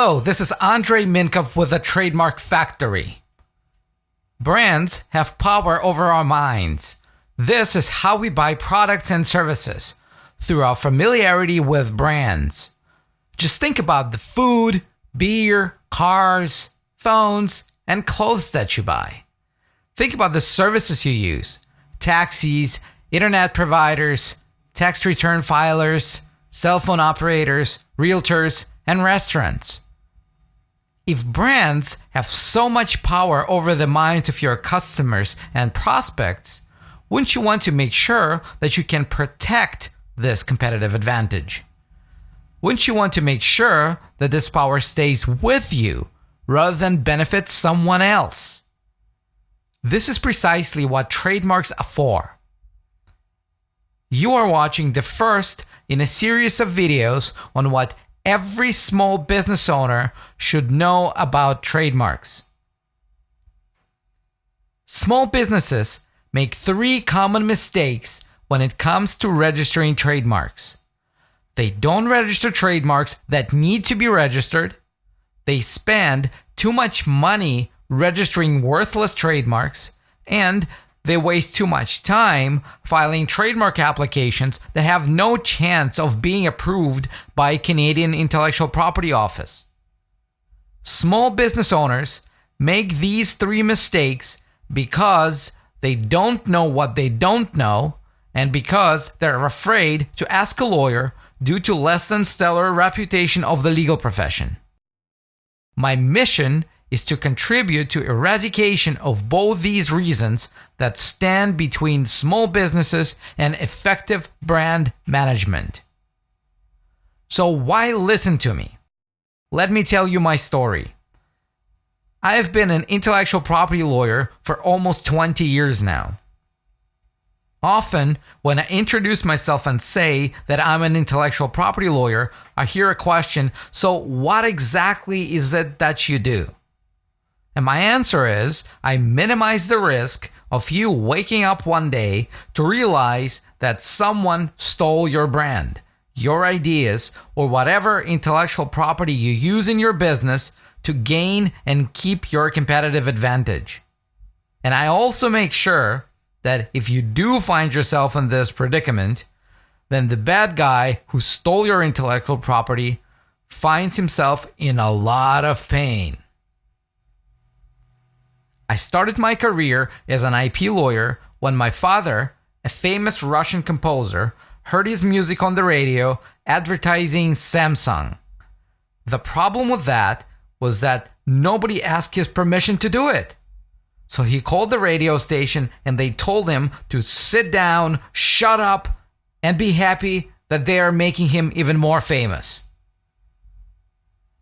Hello, this is Andrei Minkov with the Trademark Factory. Brands have power over our minds. This is how we buy products and services, through our familiarity with brands. Just think about the food, beer, cars, phones, and clothes that you buy. Think about the services you use: taxis, internet providers, tax return filers, cell phone operators, realtors, and restaurants. If brands have so much power over the minds of your customers and prospects, wouldn't you want to make sure that you can protect this competitive advantage? Wouldn't you want to make sure that this power stays with you rather than benefit someone else? This is precisely what trademarks are for. You are watching the first in a series of videos on what every small business owner should know about trademarks. Small businesses make three common mistakes when it comes to registering trademarks. They don't register trademarks that need to be registered. They spend too much money registering worthless trademarks, and they waste too much time filing trademark applications that have no chance of being approved by a Canadian Intellectual Property Office. Small business owners make these three mistakes because they don't know what they don't know, and because they're afraid to ask a lawyer due to less than stellar reputation of the legal profession. My mission is to contribute to eradication of both these reasons that stand between small businesses and effective brand management. So why listen to me? Let me tell you my story. I have been an intellectual property lawyer for almost 20 years now. Often, when I introduce myself and say that I'm an intellectual property lawyer, I hear a question, so what exactly is it that you do? And my answer is, I minimize the risk of you waking up one day to realize that someone stole your brand, your ideas, or whatever intellectual property you use in your business to gain and keep your competitive advantage. And I also make sure that if you do find yourself in this predicament, then the bad guy who stole your intellectual property finds himself in a lot of pain. I started my career as an IP lawyer when my father, a famous Russian composer, heard his music on the radio advertising Samsung. The problem with that was that nobody asked his permission to do it. So he called the radio station and they told him to sit down, shut up, and be happy that they are making him even more famous.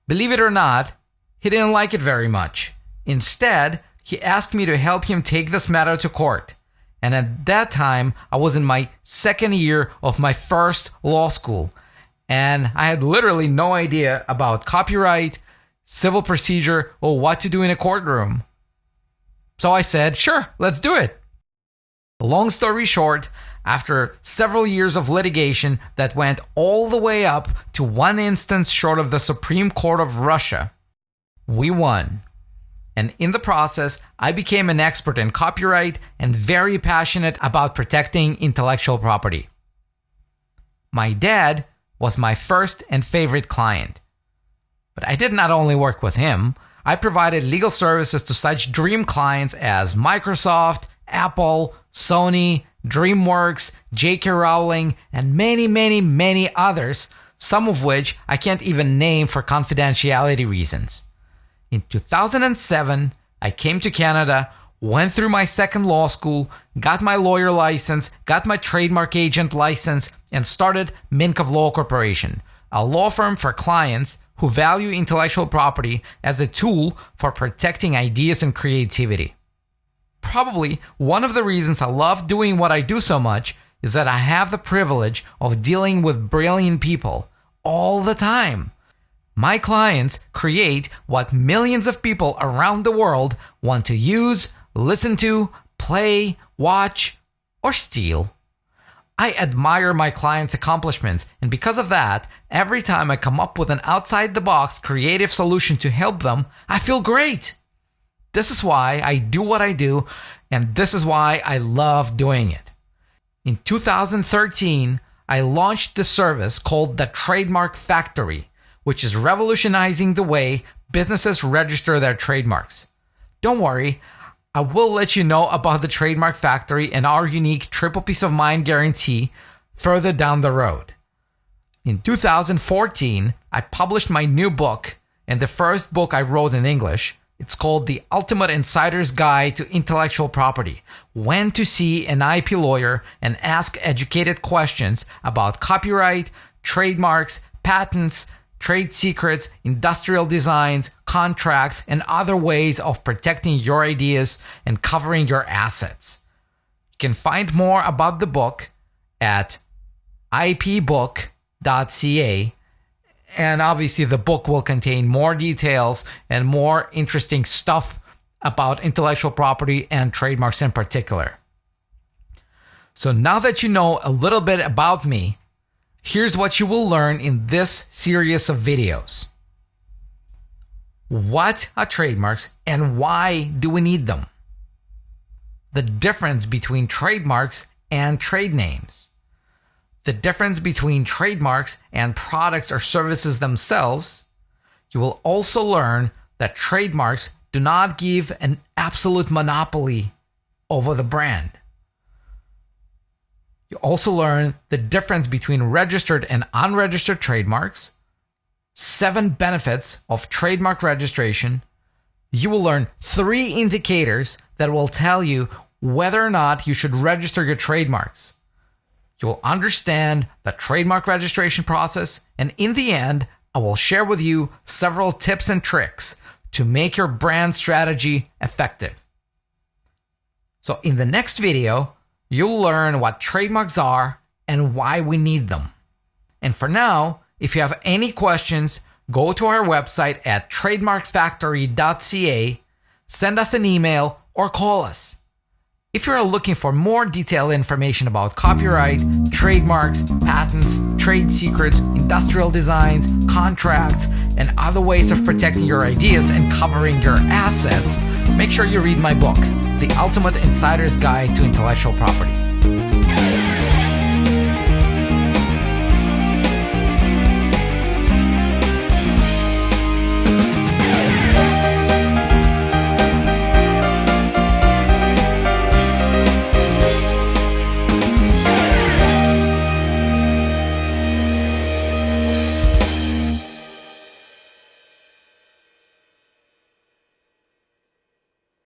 Believe it or not, he didn't like it very much. Instead, he asked me to help him take this matter to court. And at that time, I was in my second year of my first law school. And I had literally no idea about copyright, civil procedure, or what to do in a courtroom. So I said, sure, let's do it. Long story short, after several years of litigation that went all the way up to one instance short of the Supreme Court of Russia, we won. And in the process, I became an expert in copyright and very passionate about protecting intellectual property. My dad was my first and favorite client. But I did not only work with him, I provided legal services to such dream clients as Microsoft, Apple, Sony, DreamWorks, J.K. Rowling, and many, many, many others, some of which I can't even name for confidentiality reasons. In 2007, I came to Canada, went through my second law school, got my lawyer license, got my trademark agent license, and started Minkov Law Corporation, a law firm for clients who value intellectual property as a tool for protecting ideas and creativity. Probably one of the reasons I love doing what I do so much is that I have the privilege of dealing with brilliant people all the time. My clients create what millions of people around the world want to use, listen to, play, watch, or steal. I admire my clients' accomplishments, and because of that, Every time I come up with an outside-the-box creative solution to help them, I feel great. This is why I do what I do, and this is why I love doing it. In 2013, I launched the service called the Trademark Factory, which is revolutionizing the way businesses register their trademarks. Don't worry, I will let you know about the Trademark Factory and our unique triple peace of mind guarantee further down the road. In 2014, I published my new book, and the first book I wrote in English. It's called The Ultimate Insider's Guide to Intellectual Property: When to See an IP Lawyer and Ask Educated Questions About Copyright, Trademarks, Patents, Trade Secrets, Industrial Designs, Contracts, and other ways of protecting your ideas and covering your assets. You can find more about the book at ipbook.ca. And obviously the book will contain more details and more interesting stuff about intellectual property and trademarks in particular. So now that you know a little bit about me, here's what you will learn in this series of videos. What are trademarks and why do we need them? The difference between trademarks and trade names. The difference between trademarks and products or services themselves. You will also learn that trademarks do not give an absolute monopoly over the brand. You also learn the difference between registered and unregistered trademarks, 7 benefits of trademark registration. You will learn 3 indicators that will tell you whether or not you should register your trademarks. You will understand the trademark registration process, and in the end, I will share with you several tips and tricks to make your brand strategy effective. So in the next video, you'll learn what trademarks are and why we need them. And for now, if you have any questions, go to our website at trademarkfactory.ca, send us an email, or call us. If you're looking for more detailed information about copyright, trademarks, patents, trade secrets, industrial designs, contracts, and other ways of protecting your ideas and covering your assets, make sure you read my book, The Ultimate Insider's Guide to Intellectual Property.